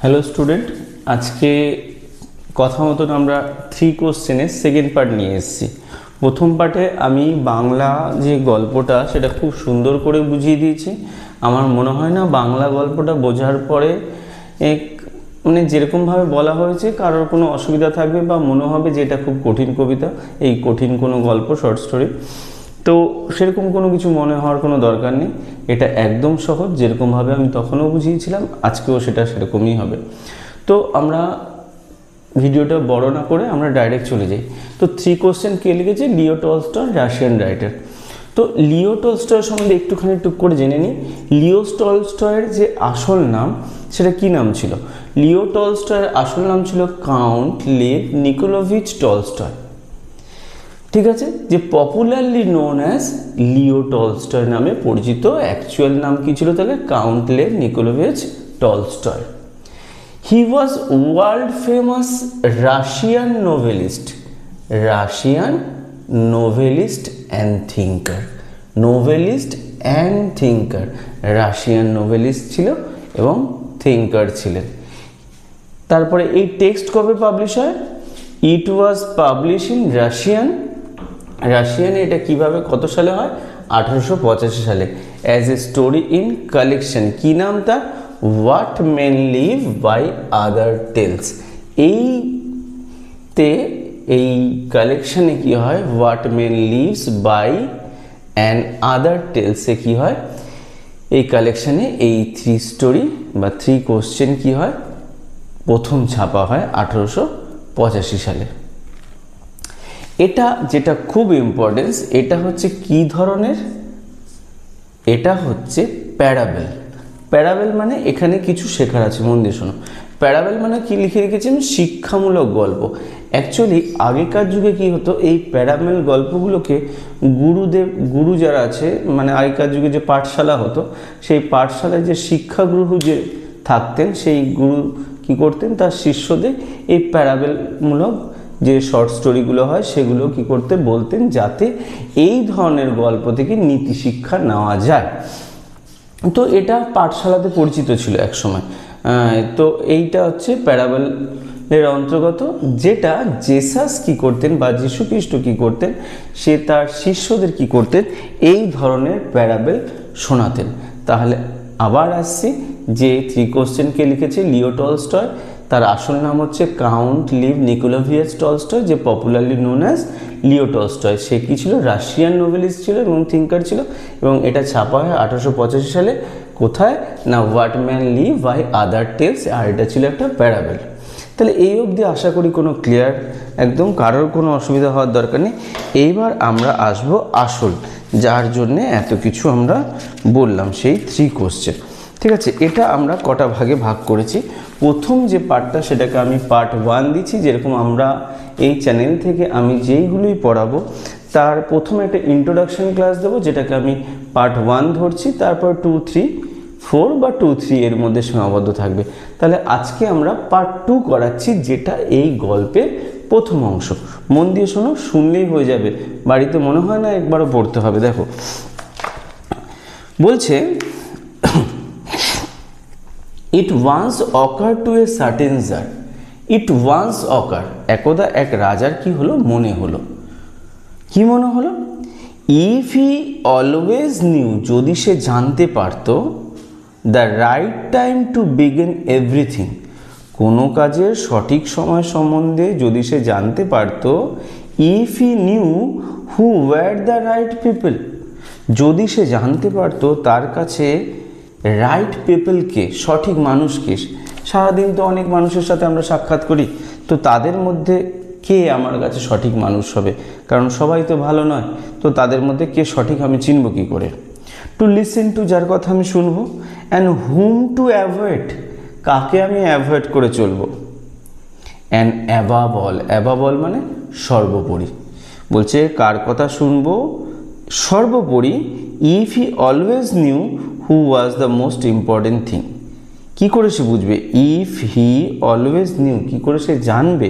Hello student, আজকে কথা মতন আমরা 3 কোশ্চেনের সেকেন্ড পার্ট নিয়ে এসেছি। প্রথম পার্টে আমি বাংলা যে গল্পটা সেটা খুব সুন্দর করে বুঝিয়ে দিয়েছি। আমার মনে হয় না বাংলা গল্পটা বোঝার পরে মানে যেরকমভাবে বলা হয়েছে কারোর কোনো অসুবিধা থাকবে বা মনে হবে যে এটা খুব কঠিন কবিতা, এই কঠিন কোনো গল্প, শর্ট স্টোরি। তো সেরকম কোনো কিছু মনে হওয়ার কোনো দরকার নেই। এটা একদম সহজ, যেরকমভাবে আমি তখনও বুঝিয়েছিলাম আজকেও সেটা সেরকমই হবে। তো আমরা ভিডিওটা বড় না করে আমরা ডাইরেক্ট চলে যাই। তো 3 কোশ্চেন কে লিখেছে? Leo Tolstoy, Russian writer. তো লিও টলস্টয়ের সম্বন্ধে একটুখানি টুক করে জেনে নিই। লিও টলস্টয়ের যে আসল নাম সেটা কি নাম ছিল? লিও টলস্টয়ের আসল নাম ছিল কাউন্ট লেভ নিকোলোভিচ টলস্টয়। ঠিক আছে, যে popularly known as Leo Tolstoy নামে পরিচিত। অ্যাকচুয়াল নাম কি ছিল তাহলে? Count Lev Nikolaevich Tolstoy. He was world famous Russian novelist, Russian novelist and thinker, novelist and thinker, Russian novelist ছিল এবং থিঙ্কার ছিলেন। তারপরে এই টেক্সট কবে পাবলিশ হয়? It was publish in Russian, রাশিয়ানে এটা কিভাবে কত সালে হয়? 1885 সালে। As a story in collection, কি নাম তার? What men live by other tales. এই কালেকশনে কি হয়? What men lives by and other টেলসে কি হয়? এই কালেকশনে এই 3 স্টোরি বা 3 কোশ্চেন কি হয়? প্রথম ছাপা হয় 1885 সালে। এটা যেটা খুব ইম্পর্টেন্স, এটা হচ্ছে কি ধরনের? এটা হচ্ছে প্যারাবেল। প্যারাবেল মানে এখানে কিছু শেখার আছে, মন দিয়ে শোনো। প্যারাবেল মানে কি লিখে রেখেছেন? শিক্ষামূলক গল্প। অ্যাকচুয়ালি আগেকার যুগে কি হতো, এই প্যারাবেল গল্পগুলোকে গুরু যারা আছে, মানে আগেকার যুগে যে পাঠশালা হতো, সেই পাঠশালায় যে শিক্ষাগুরু যে থাকতেন, সেই গুরু কি করতেন? তার শিষ্যদের এই প্যারাবেলমূলক যে শর্ট স্টোরিগুলো হয় সেগুলো কি করতে বলতেন, যাতে এই ধরনের গল্প থেকে নীতি শিক্ষা নেওয়া যায়। তো এটা পাঠশালাতে পরিচিত ছিল এক সময়। তো এইটা হচ্ছে প্যারাবেলের অন্তর্গত, যেটা জেসাস কি করতেন বা যীশু খ্রিস্ট কি করতেন, সে তার শিষ্যদের কি করতেন? এই ধরনের প্যারাবেল শোনাতেন। তাহলে আবার আসছি যে 3 কোশ্চেনকে লিখেছে লিও টলস্টয়। তার আসল নাম হচ্ছে কাউন্ট লিভ নিকোলোভিচ টলস্টয়, যে popularly known as Leo Tolstoy. সে কি ছিল? রাশিয়ান নোভেলিস্ট ছিল এবং থিঙ্কার ছিল, এবং এটা ছাপা হয় 1885 সালে। কোথায় না? What man live by other tales, আর এটা ছিল একটা প্যারাবেল। তাহলে এই অবধি আশা করি কোনো ক্লিয়ার, একদম কারোর কোনো অসুবিধা হওয়ার দরকার নেই। এইবার আমরা আসবো আসল, যার জন্যে এত কিছু আমরা বললাম, সেই 3 কোশ্চেন। ঠিক আছে, এটা আমরা কটা ভাগে ভাগ করেছি। প্রথম যে পার্টটা সেটাকে আমি পার্ট 1 দিচ্ছি। যেরকম আমরা এই চ্যানেল থেকে আমি যেইগুলোই পড়াবো তার প্রথমে একটা ইন্ট্রোডাকশন ক্লাস দেবো, যেটাকে আমি পার্ট 1 ধরছি। তারপর 2, 3, 4 বা 2, 3 এর মধ্যে সীমাবদ্ধ থাকবে। তাহলে আজকে আমরা পার্ট 2 করাচ্ছি, যেটা এই গল্পের প্রথম অংশ। মন দিয়ে শোনো, শুনলেই হয়ে যাবে, বাড়িতে মনে হয় না একবারও পড়তে হবে। দেখো বলছে, it once occur to a certain czar, it once occur, একদা এক রাজার কি হলো? মনে হলো। কি মনে হলো? ইফ হি অলওয়েজ নিউ, যদি সে জানতে পারত, the right time to begin everything, কোনো কাজের সঠিক সময় সম্বন্ধে যদি সে জানতে পারত। If he knew who were the right people, যদি সে জানতে পারত তার কাছে রাইট পিপলকে, সঠিক মানুষকে। সারাদিন তো অনেক মানুষের সাথে আমরা সাক্ষাৎ করি, তো তাদের মধ্যে কে আমার কাছে সঠিক মানুষ হবে? কারণ সবাই তো ভালো নয়, তো তাদের মধ্যে কে সঠিক আমি চিনব কী করে? টু লিসেন টু, যার কথা আমি শুনবো। অ্যান্ড হুম টু অ্যাভয়েড, কাকে আমি অ্যাভয়েড করে চলবো। And above all, above all মানে সর্বোপরি। বলছে কার কথা শুনবো? সর্বোপরি। If he always knew who was the most important thing, কী করে সে বুঝবে? ইফ হি অলওয়েজ নিউ, কী করে সে জানবে?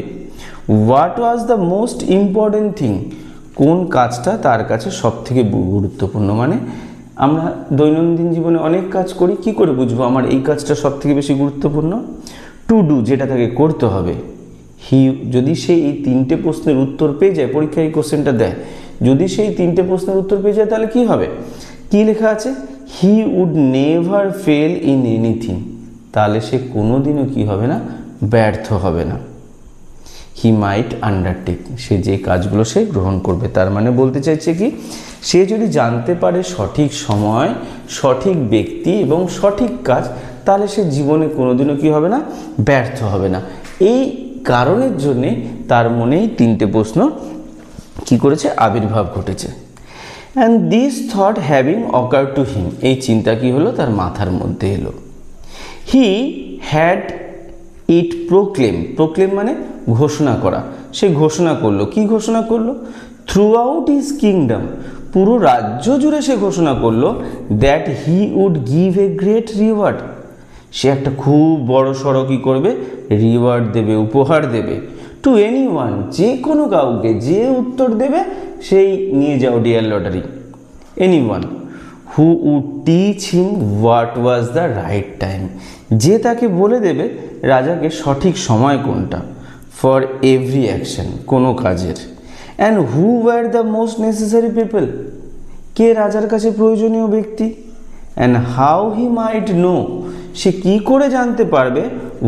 What was the most important thing, কোন কাজটা তার কাছে সব থেকে গুরুত্বপূর্ণ। মানে আমরা দৈনন্দিন জীবনে অনেক কাজ করি, কি করে বুঝবো আমার এই কাজটা সব থেকে বেশি গুরুত্বপূর্ণ? টু ডু, যেটা তাকে করতে হবে। হি, যদি সে এই তিনটে প্রশ্নের উত্তর পেয়ে যায়, পরীক্ষায় এই কোশ্চেনটা দেয়, যদি সেই তিনটে প্রশ্নের উত্তর পেয়ে যায় তাহলে কি হবে, কি লেখা আছে, he would never fail in anything, তাহলে সে কোনোদিনও কি হবে না, ব্যর্থ হবে না। হি মাইট আন্ডারটেক, সে যে কাজগুলো সে গ্রহণ করবে, তার মানে বলতে চাইছে কি, সে যদি জানতে পারে সঠিক সময়, সঠিক ব্যক্তি এবং সঠিক কাজ, তাহলে সে জীবনে কোনোদিনও কি হবে না, ব্যর্থ হবে না। এই কারণের জন্যে তার মনেই তিনটে প্রশ্ন কি করেছে, আবির্ভাব ঘটেছে। And this thought having ochre to him, এই চিন্তা কি হলো, তার মাথার মধ্যে এলো। He had it proclaim, proclaim মানে ঘোষণা করা, সে ঘোষণা করলো, কি ঘোষণা করলো, থ্রু আউট হিজ কিংডম, পুরো রাজ্য জুড়ে সে ঘোষণা করলো, that he would give a great reward, সে একটা খুব বড় সড়ো কি করবে, রিওয়ার্ড দেবে, উপহার দেবে, টু এনিওয়ান, যে কোনো কাউকে, যে উত্তর দেবে সেই নিয়ে যাও ডিয়ার লটারি, anyone, who would teach him what was the right time, যে তাকে বলে দেবে রাজাকে সঠিক সময় কোনটা, ফর এভরি অ্যাকশন, কোনো কাজের, and who were the most necessary people, কে রাজার কাছে প্রয়োজনীয় ব্যক্তি, and how he might know, সে কি করে জানতে পারবে,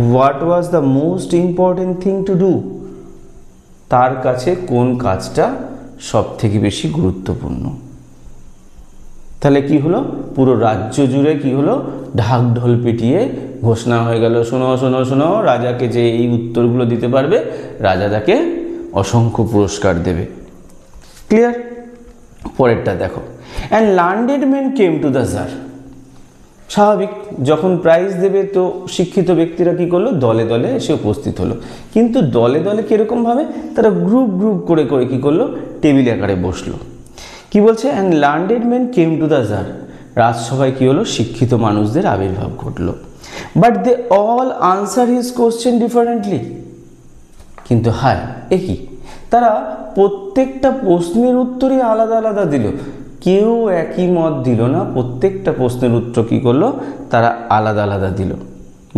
what was the most important thing to do, তার কাছে কোন কাজটা সব থেকে বেশি গুরুত্বপূর্ণ। তাহলে কি হলো, পুরো রাজ্য জুড়ে কি হলো, ঢাক ঢোল পিটিয়ে ঘোষণা হয়ে গেল, শোনো শোনো শোনো, রাজাকে যে এই উত্তরগুলো দিতে পারবে রাজা তাকে অসংখ্য পুরস্কার দেবে। ক্লিয়ার? পরেরটা দেখো, and learned men came to the czar, স্বাভাবিক, যখন প্রাইজ দেবে তো শিক্ষিত ব্যক্তিরা কি করলো, দলে দলে এসে উপস্থিত হলো, কিন্তু দলে দলে কীরকমভাবে, তারা গ্রুপ গ্রুপ করে করে কি করলো, টেবিল আকারে বসলো। কি বলছে, and learned men came to the czar, রাজসভায় কি হলো, শিক্ষিত মানুষদের আবির্ভাব ঘটলো, but they all answer his question differently, কিন্তু হায় একই, তারা প্রত্যেকটা প্রশ্নের উত্তরই আলাদা আলাদা দিল, কেউ একই মত দিল না, প্রত্যেকটা প্রশ্নের উত্তর কী করলো, তারা আলাদা আলাদা দিল,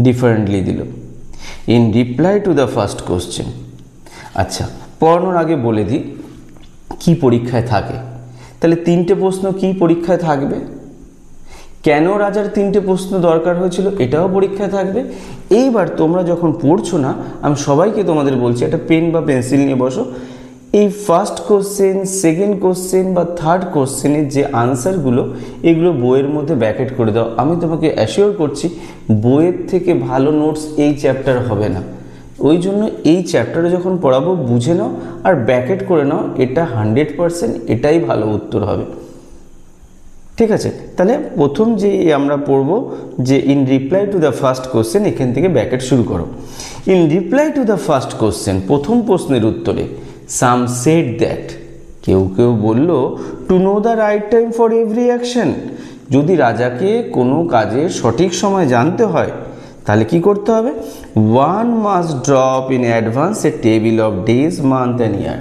ডিফারেন্টলি দিল। In reply to the first question, আচ্ছা পড়ানোর আগে বলে দিই কি পরীক্ষায় থাকে, তাহলে তিনটে প্রশ্ন কি পরীক্ষায় থাকবে, কেন রাজার তিনটে প্রশ্ন দরকার হয়েছিল এটাও পরীক্ষায় থাকবে। এইবার তোমরা যখন পড়ছো না, আমি সবাইকে তোমাদের বলছি একটা পেন বা পেন্সিল নিয়ে বসো, এই ফার্স্ট কোশ্চেন, সেকেন্ড কোশ্চেন বা থার্ড কোশ্চেনের যে আনসারগুলো, এগুলো বইয়ের মধ্যে ব্যাকেট করে দাও। আমি তোমাকে অ্যাসিওর করছি বইয়ের থেকে ভালো নোটস এই চ্যাপ্টার হবে না, ওই জন্য এই চ্যাপ্টারে যখন পড়াবো বুঝে নাও আর ব্যাকেট করে নাও, এটা 100% এটাই ভালো উত্তর হবে। ঠিক আছে, তাহলে প্রথম যে আমরা পড়ব যে in reply to the first question, এখান থেকে ব্যাকেট শুরু করো। In reply to the first question, প্রথম প্রশ্নের উত্তরে, সাম সেড দ্যাট, কেউ কেউ বলল, two know the right time for every action, যদি রাজাকে কোনো কাজের সঠিক সময় জানতে হয় তাহলে কি করতে হবে, one must drop in advance a table of days, month and year,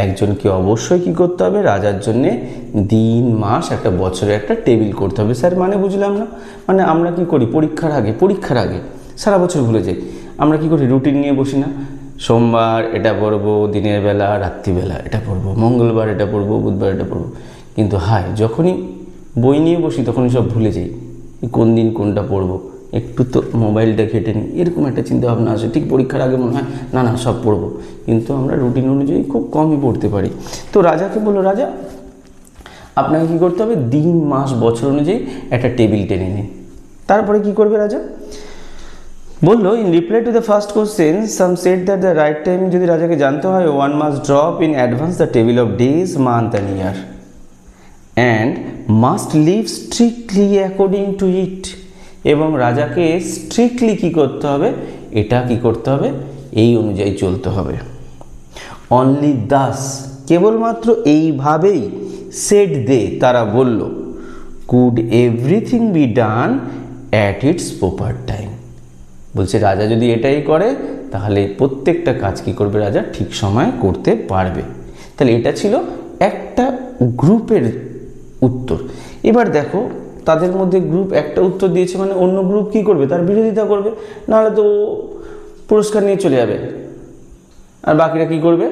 একজনকে অবশ্যই কি করতে হবে, রাজার জন্যে দিন, মাস, একটা বছরের একটা টেবিল করতে হবে। স্যার মানে বুঝলাম না, মানে আমরা কি করি পরীক্ষার আগে সারা বছর ভুলে যাই, আমরা কি করি, রুটিন নিয়ে বসি না, সোমবার এটা পড়বো দিনের বেলা, রাত্রিবেলা এটা পড়বো, মঙ্গলবার এটা পড়বো, বুধবার এটা পড়বো, কিন্তু হায় যখনই বই নিয়ে বসি তখনই সব ভুলে যাই, কোন দিন কোনটা পড়বো, একটু তো মোবাইলটা ঘেটে নিই, এরকম একটা চিন্তা ভাবনা আসে। ঠিক পরীক্ষার আগে মনে হয় না না সব পড়বো, কিন্তু আমরা রুটিন অনুযায়ী খুব কমই পড়তে পারি। তো রাজাকে বললো, রাজা আপনাকে কী করতে হবে, দিন, মাস, বছর অনুযায়ী একটা টেবিল টেনে নিন। তারপরে কি করবে রাজা, বললো in reply to the first question some said that the right time, যদি রাজাকে জানতে হয়, one must drop in advance the table of days, month and year, and must live strictly according to it, এবং রাজাকে strictly কী করতে হবে, এটা কি করতে হবে, এই অনুযায়ী চলতে হবে। অনলি দাস, কেবলমাত্র এইভাবেই, সেড দে, তারা বলল, could everything be done at it's proper time, বলছে রাজা যদি এটাই করে তাহলে প্রত্যেকটা কাজ কি করবে, রাজা ঠিক সময়ে করতে পারবে। তাহলে এটা ছিল একটা গ্রুপের উত্তর। এবার দেখো তাদের মধ্যে গ্রুপ একটা উত্তর দিয়েছে, মানে অন্য গ্রুপ কি করবে, তার বিরোধিতা করবে, নাহলে তো পুরস্কার নিয়ে চলে যাবে, আর বাকিরা কি করবে?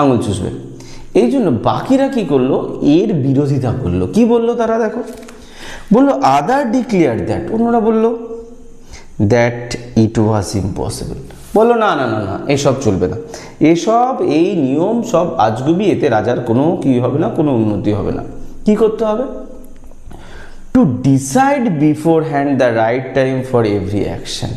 আঙুল চুষবে। এই জন্য বাকিরা কি করলো? এর বিরোধিতা করলো। কি বললো তারা? দেখো, বললো আদার ডিক্লেয়ার দ্যাট, অন্যরা বললো দ্যাট ইট ওয়াজ ইম্পসিবল। বললো না না না না, এসব চলবে না, এসব এই নিয়ম সব আজগুবি, এতে রাজার কোনো কি হবে না, কোনো উন্নতি হবে না। কি করতে হবে? To decide before hand the right time for every action,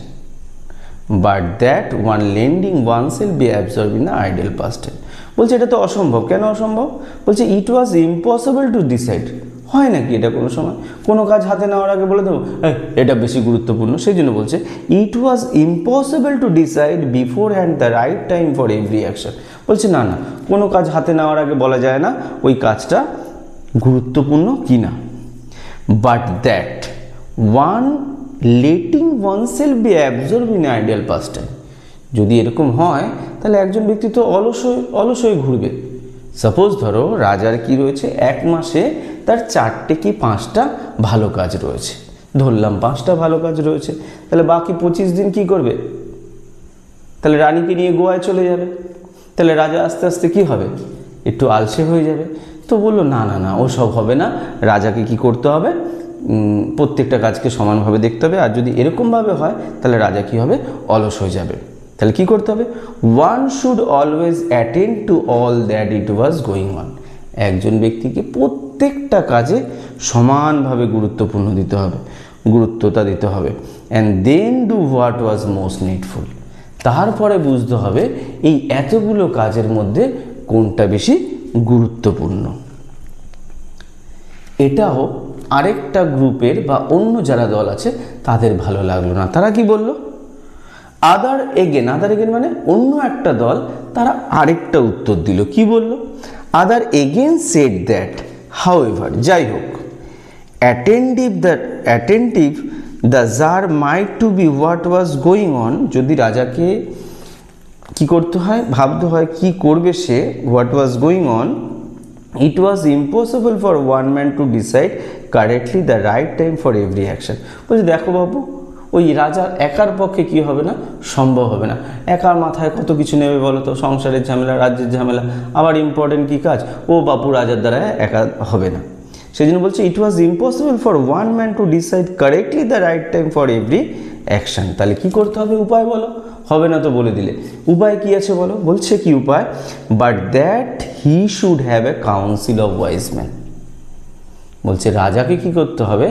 but that one lending one self be absorb in the ideal past time. বলছে এটা তো অসম্ভব। কেন অসম্ভব? বলছে it was impossible to decide. হয় নাকি এটা কোনো সময়? কোনো কাজ হাতে নেওয়ার আগে বলে দেবো এটা বেশি গুরুত্বপূর্ণ, সেই জন্য বলছে it was impossible to decide before hand the right time for every action. বলছে না না, কোনো কাজ হাতে নেওয়ার আগে বলা যায় না ওই কাজটা গুরুত্বপূর্ণ কি না। But that one letting one self be absorb in ideal past time. যদি এরকম হয় তাহলে একজন ব্যক্তি তো অলস হয়ে ঘুরবে। সাপোজ ধরো রাজার কি রয়েছে, এক মাসে তার 4টে কি 5টা ভালো কাজ রয়েছে, ধরলাম 5টা ভালো কাজ রয়েছে, তাহলে বাকি 25 দিন কি করবে? তাহলে রানীকে নিয়ে গোয়ায় চলে যাবে। তাহলে রাজা আস্তে আস্তে কি হবে? একটু আলসে হয়ে যাবে। তো বললো না না না, ও সব হবে না, রাজাকে কি করতে হবে? প্রত্যেকটা কাজকে সমানভাবে দেখতে হবে। আর যদি এরকমভাবে হয় তাহলে রাজা কি হবে? অলস হয়ে যাবে। তাহলে কি করতে হবে? One should always attend to all that it was going on. একজন ব্যক্তিকে প্রত্যেকটা কাজে সমানভাবে গুরুত্বপূর্ণ দিতে হবে, গুরুত্বতা দিতে হবে। And then do what was most needful. তারপরে বুঝতে হবে এই এতগুলো কাজের মধ্যে কোনটা বেশি গুরুত্বপূর্ণ। এটাও আরেকটা গ্রুপের বা অন্য যারা দল আছে তাদের ভালো লাগলো না। তারা কি বলল? আদার এগেন মানে অন্য একটা দল তারা আরেকটা উত্তর দিল। কি বলল? Other again said that however, যাই হোক, attentive the tsar might to be what was going on. যদি রাজাকে কি করতে হয়, ভাবতে হয় কি করবে সে, what was going on, it was impossible for one man to decide correctly the right time for every action. বলছি দেখো বাবু, ওই রাজার একার পক্ষে কি হবে না, সম্ভব হবে না। একার মাথায় কত কিছু নেবে বলো তো, সংসারের ঝামেলা, রাজ্যের ঝামেলা, আবার ইম্পর্টেন্ট কি কাজ, ও বাপু রাজার দ্বারা একা হবে না। সেই জন্য বলছে it was impossible for one man to decide correctly the right time for every action. তাহলে কি করতে হবে? উপায় বলো। হবে না তো বলে দিলে। উপায় কি আছে বলো? বলছে কি উপায়? But that he should have a council of wise man. বলছে রাজাকে কি করতে হবে?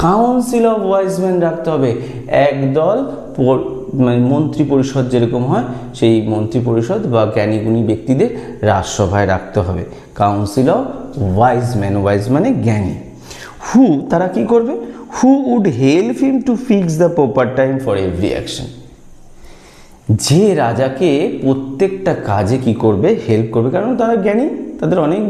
কাউন্সিল অফ ওয়াইজ ম্যান রাখতে হবে। একদল মানে মন্ত্রী পরিষদ যেরকম হয়, সেই মন্ত্রী পরিষদ বা জ্ঞানীগুণী ব্যক্তিদের রাজসভায় রাখতে হবে। Council of wise man, wise মানে জ্ঞানী। হু, তারা কি করবে? Who would help him to fix the proper time for every action. যে রাজাকে প্রত্যেকটা কাজে কি করবে? হেল্প করবে, কারণ তারা জ্ঞানী, তাদের অনেক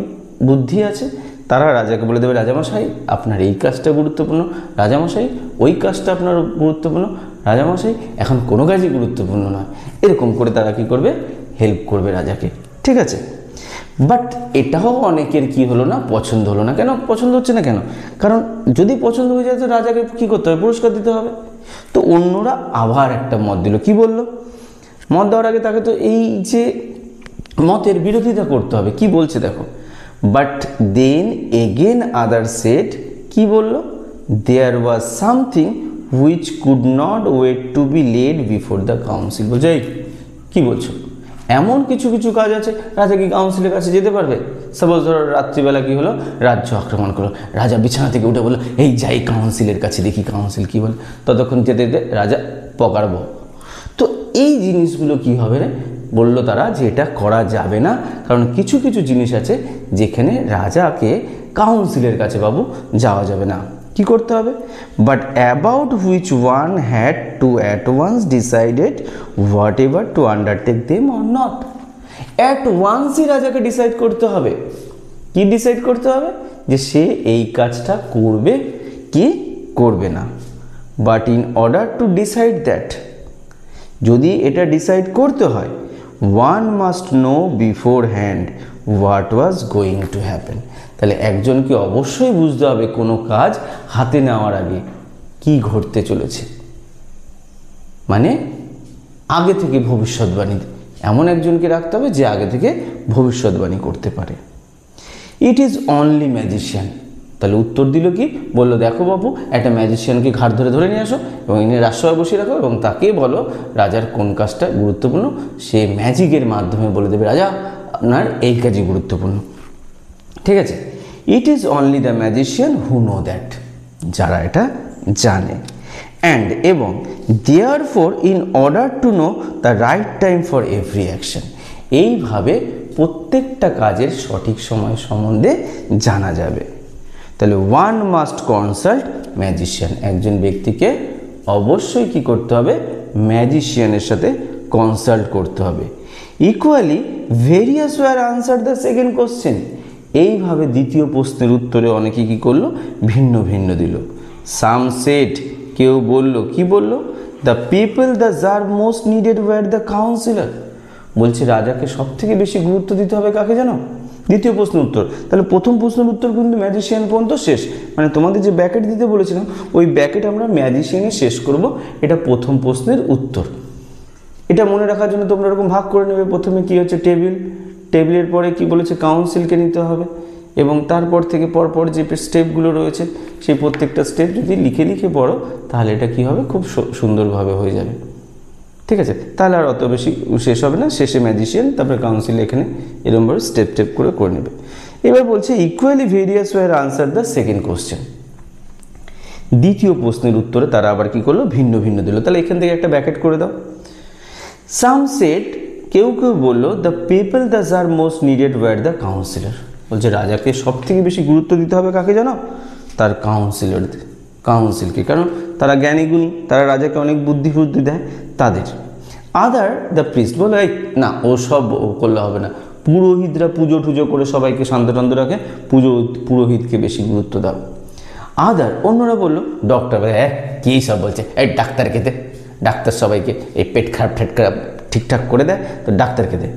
বুদ্ধি আছে। তারা রাজাকে বলে দেবে রাজামশাই আপনার এই কাজটা গুরুত্বপূর্ণ, রাজামশাই ওই কাজটা আপনার গুরুত্বপূর্ণ, রাজামশাই এখন কোনো কাজই গুরুত্বপূর্ণ নয়। এরকম করে তারা কি করবে? হেল্প করবে রাজাকে। ঠিক আছে, বাট এটাও অনেকের কি হলো না, পছন্দ হলো না। কেন পছন্দ হচ্ছে না? কেন? কারণ যদি পছন্দ হয়ে যায় তো রাজাকে কি করতে হবে? পুরস্কার দিতে হবে। তো অন্যরা আবার একটা মত দিল। কি বললো? মত দেওয়ার আগে তাকে তো এই যে মতের বিরোধিতা করতে হবে। কি বলছে দেখো, but then again other said, কি বলল? There was something which could not wait to be laid before the council. বলছে এই কি বলছো? এমন কিছু কিছু কাজ আছে, রাজা কি কাউন্সিলের কাছে যেতে পারবে? সাপোজ ধরো রাত্রিবেলা কি হলো, রাজ্য আক্রমণ করলো, রাজা বিছানা থেকে উঠে বললো এই যাই কাউন্সিলের কাছে দেখি কাউন্সিল কি বলে। ততক্ষণ যেতে যেতে রাজা পকারবো। তো এই জিনিসগুলো কি হবে রে? বললো তারা যে এটা করা যাবে না, কারণ কিছু কিছু জিনিস আছে যেখানে রাজাকে কাউন্সিলের কাছে বাবু যাওয়া যাবে না। কি করতে হবে? But about which one had to at once decided whatever to undertake them or not. At ওয়ান্সই রাজাকে ডিসাইড করতে হবে। কি ডিসাইড করতে হবে? যে সে এই কাজটা করবে কি করবে না। But in order to decide that, যদি এটা ডিসাইড করতে হয়, one must know before hand what was going to happen. তাহলে একজনকে অবশ্যই বুঝতে হবে কোনো কাজ হাতে নেওয়ার আগে কি ঘটতে চলেছে। মানে আগে থেকে ভবিষ্যৎবাণী, এমন একজনকে রাখতে হবে যে আগে থেকে ভবিষ্যৎবাণী করতে পারে। ইট ইজ অনলি ম্যাজিশিয়ান। তাহলে উত্তর দিল কি, বললো দেখো বাবু, একটা ম্যাজিশিয়ানকে ঘাট ধরে ধরে নিয়ে আসো এবং এনে রাজসভায় বসিয়ে রাখো এবং তাকে বলো রাজার কোন কাজটা গুরুত্বপূর্ণ, সে ম্যাজিকের মাধ্যমে বলে দেবে রাজা আপনার এই কাজই গুরুত্বপূর্ণ। ঠিক আছে, it is only the magician who know that, যারা এটা জানে। অ্যান্ড এবং therefore in order to know the right time for every action, এইভাবে প্রত্যেকটা কাজের সঠিক সময় সম্বন্ধে জানা যাবে। তাহলে ওয়ান মাস্ট কনসাল্ট ম্যাজিশিয়ান, একজন ব্যক্তিকে অবশ্যই কি করতে হবে, ম্যাজিশিয়ানের সাথে কনসাল্ট করতে হবে। Equally various were answer the second question, এইভাবে দ্বিতীয় প্রশ্নের উত্তরে অনেকে কি করলো, ভিন্ন ভিন্ন দিল। সাম সেড, কেউ বলল, কি বলল, দ্য পিপল দ্য যার most needed were the councillor, বলছে রাজাকে সব থেকে বেশি গুরুত্ব দিতে হবে কাকে জানো, দ্বিতীয় প্রশ্নের উত্তর। তাহলে প্রথম প্রশ্নের উত্তর কিন্তু ম্যাজিশিয়ান পর্যন্ত শেষ, মানে তোমাদের যে ব্যাকেট দিতে বলেছিলাম ওই ব্যাকেট আমরা ম্যাজিশিয়ানে শেষ করব, এটা প্রথম প্রশ্নের উত্তর। এটা মনে রাখার জন্য তোমরা এরকম ভাগ করে নেবে, প্রথমে কি হচ্ছে টেবিল, টেবিলের পরে কি বলেছে কাউন্সিলকে নিতে হবে এবং তারপর থেকে পরপর যে স্টেপগুলো রয়েছে সেই প্রত্যেকটা স্টেপ যদি লিখে লিখে পড়ো তাহলে এটা কি হবে, খুব সুন্দরভাবে হয়ে যাবে। ঠিক আছে, তাহলে আর অত বেশি শেষ হবে না, শেষে ম্যাজিশিয়ান তারপরে কাউন্সিল এখানে এরকমভাবে স্টেপ স্টেপ করে নেবে। এবার বলছে equally various were answer the second question, দ্বিতীয় প্রশ্নের উত্তরে তারা আবার কি করলো, ভিন্ন ভিন্ন দিল। তাহলে এখান থেকে একটা ব্যাকেট করে দাও। সাম সেড, কেউ কেউ বললো the people the are most needed were the councillor, বলছে রাজাকে সব থেকে বেশি গুরুত্ব দিতে হবে কাকে জানো, তার কাউন্সিলকে, কারণ তারা জ্ঞানী গুণী, তারা রাজাকে অনেক বুদ্ধি দেয় তাদের। আদার দ্য প্রিস্ট, বলে এই না ও সব করলে হবে না, পুরোহিতরা পুজো টুজো করে সবাইকে শান্ত রাখে, পুরোহিতকে বেশি গুরুত্ব দাও। আদার, অন্যরা বললো ডক্টর, কী সব বলছে, এই ডাক্তারকে দে, ডাক্তার সবাইকে এই পেট খারাপ ঠেট খারাপ ঠিকঠাক করে দেয় তো ডাক্তারকে দে।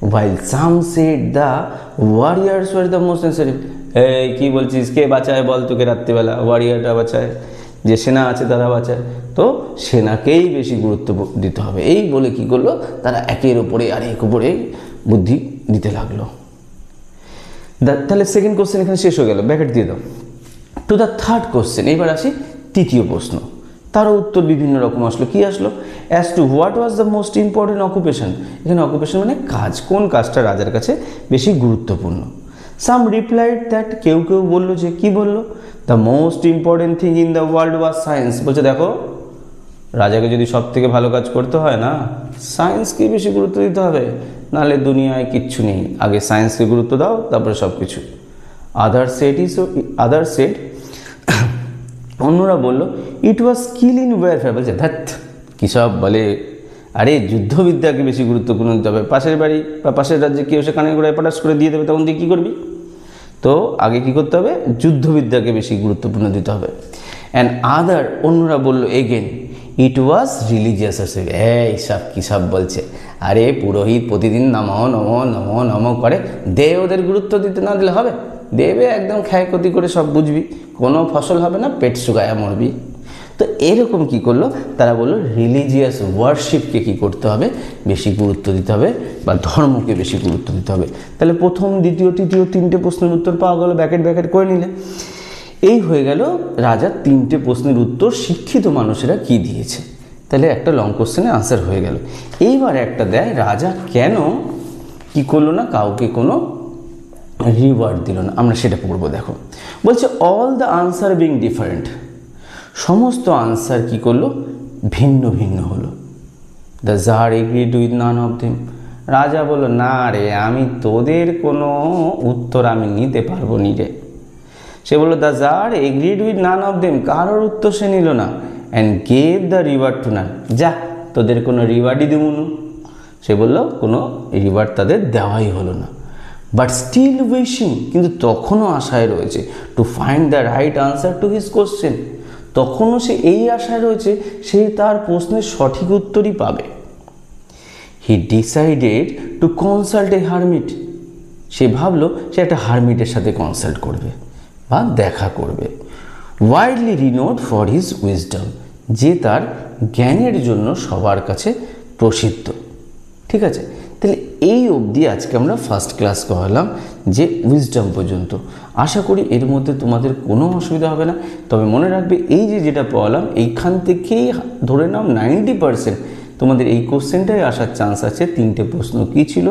while some said the warriors were the most necessary, এই কি বলছিস, কে বাঁচায় বল তোকে রাত্রিবেলা, ওয়ারিয়াররা বাঁচায়, যে সেনা আছে তারা বাঁচায়, তো সেনাকেই বেশি গুরুত্ব দিতে হবে, এই বলে কি করলো তারা একের ওপরে আরেক উপরে বুদ্ধি দিতে লাগলো। তাহলে সেকেন্ড কোশ্চেন এখানে শেষ হয়ে গেল, ব্যাকেট দিয়ে দাও। টু দ্য থার্ড কোশ্চেন, এবার আসি তৃতীয় প্রশ্ন, তারও উত্তর বিভিন্ন রকম আসলো। কি আসলো, as to what was the most important occupation, এখানে অকুপেশন মানে কাজ, কোন কাজটা রাজার কাছে বেশি গুরুত্বপূর্ণ। সাম রিপ্লাইড দ্যাট, কেউ কেউ বললো যে, কি বললো, the most important thing in the world was science, বলছে দেখো রাজাকে যদি সব থেকে ভালো কাজ করতে হয় না, সায়েন্সকে বেশি গুরুত্ব দিতে হবে, নাহলে দুনিয়ায় কিচ্ছু নেই, আগে সায়েন্সকে গুরুত্ব দাও তারপরে সব কিছু। আদার সেড, অন্যরা বললো ইট ওয়াজ স্কিল ইন ওয়ারফেয়ার, বলছে ধ্যাত কী সব বলে, আরে যুদ্ধবিদ্যাকে বেশি গুরুত্বপূর্ণ দিতে হবে, পাশের বাড়ি বা পাশের রাজ্যে কেউ সে কানে করে পটাশ করে দিয়ে দেবে, তখন তুই কী করবি, তো আগে কি করতে হবে, যুদ্ধবিদ্যাকে বেশি গুরুত্বপূর্ণ দিতে হবে। অ্যান্ড আদার, অন্যরা বললো এগেন ইট ওয়াজ রিলিজিয়াস, এই সব কী সব বলছে, আরে পুরোহিত প্রতিদিন নমঃ নমঃ নমঃ নমঃ করে, দে ওদের গুরুত্ব দিতে না দিলে হবে, দেবে একদম ক্ষয়ক্ষতি করে সব বুঝবি, কোনো ফসল হবে না, পেট শুকায়া মরবি। তো এরকম কি করলো তারা, বললো রিলিজিয়াস ওয়ার্শিপকে কি করতে হবে, বেশি গুরুত্ব দিতে হবে বা ধর্মকে বেশি গুরুত্ব দিতে হবে। তাহলে প্রথম দ্বিতীয় তৃতীয় তিনটে প্রশ্নের উত্তর পাওয়া গেল, ব্যাকেট করে নিলে। এই হয়ে গেল রাজার তিনটে প্রশ্নের উত্তর শিক্ষিত মানুষেরা কি দিয়েছে। তাহলে একটা লং কোশ্চেনে আনসার হয়ে গেল। এইবার একটা দেয়, রাজা কেন কি করলো না, কাউকে কোনো রিওয়ার্ড দিল না, আমরা সেটা পড়বো। দেখো বলছে all the answer being different, সমস্ত আনসার কি করলো, ভিন্ন ভিন্ন হলো। The czar agreed with none of them, রাজা বলল না রে, আমি তোদের কোনো উত্তর আমি নিতে পারবো নি রে। সে বললো the czar agreed with none of them, কারোর উত্তর সে নিল না। And gave the reward to none, যা তোদের কোনো রিওয়ার্ডই দেব না। সে বললো কোনো রিওয়ার্ড তাদের দেওয়াই হলো না। বাট স্টিল উইশিং, কিন্তু তখনও আশায় রয়েছে, to find the right answer to his question, তখনও সে এই আশায় রয়েছে সে তার প্রশ্নের সঠিক উত্তরই পাবে। He decided to consult a hermit, সে ভাবলো সে একটা হারমিটের সাথে কনসাল্ট করবে বা দেখা করবে। ওয়াইডলি রিনোড ফর হিজ উইজডম, যে তার জ্ঞানের জন্য সবার কাছে প্রসিদ্ধ। ঠিক আছে, তাহলে এই অবধি আজকে আমরা ফার্স্ট ক্লাস করালাম, যে উইজডম পর্যন্ত। আশা করি এর মধ্যে তোমাদের কোনো অসুবিধা হবে না। তবে মনে রাখবে, এই যে যেটা পড়ালাম এইখান থেকেই ধরে নাও 90% তোমাদের এই কোশ্চেনটাই আসার চান্স আছে। 3টে প্রশ্ন কী ছিল,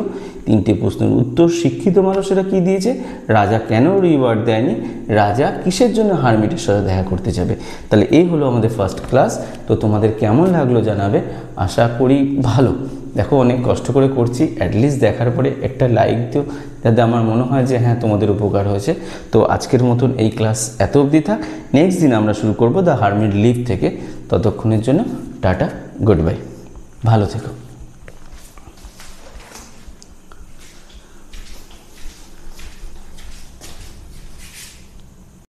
3টে প্রশ্নের উত্তর শিক্ষিত মানুষেরা কি দিয়েছে, রাজা কেন রিওয়ার্ড দেয়নি, রাজা কিসের জন্য হারমিটের সাথে দেখা করতে যাবে। তাহলে এই হলো আমাদের ফার্স্ট ক্লাস। তো তোমাদের কেমন লাগলো জানাবে, আশা করি ভালো। দেখো অনেক কষ্ট করে করছি, অ্যাটলিস্ট দেখার পরে একটা লাইক দিও, যাতে আমার মনে হয় যে হ্যাঁ তোমাদের উপকার হয়েছে। তো আজকের মতন এই ক্লাস এত অবধি থাক। নেক্সট দিন আমরা শুরু করব দ্য হারমিট লিভ থেকে। ততক্ষণের জন্য টাটা, গুড বাই, ভালো থেকো।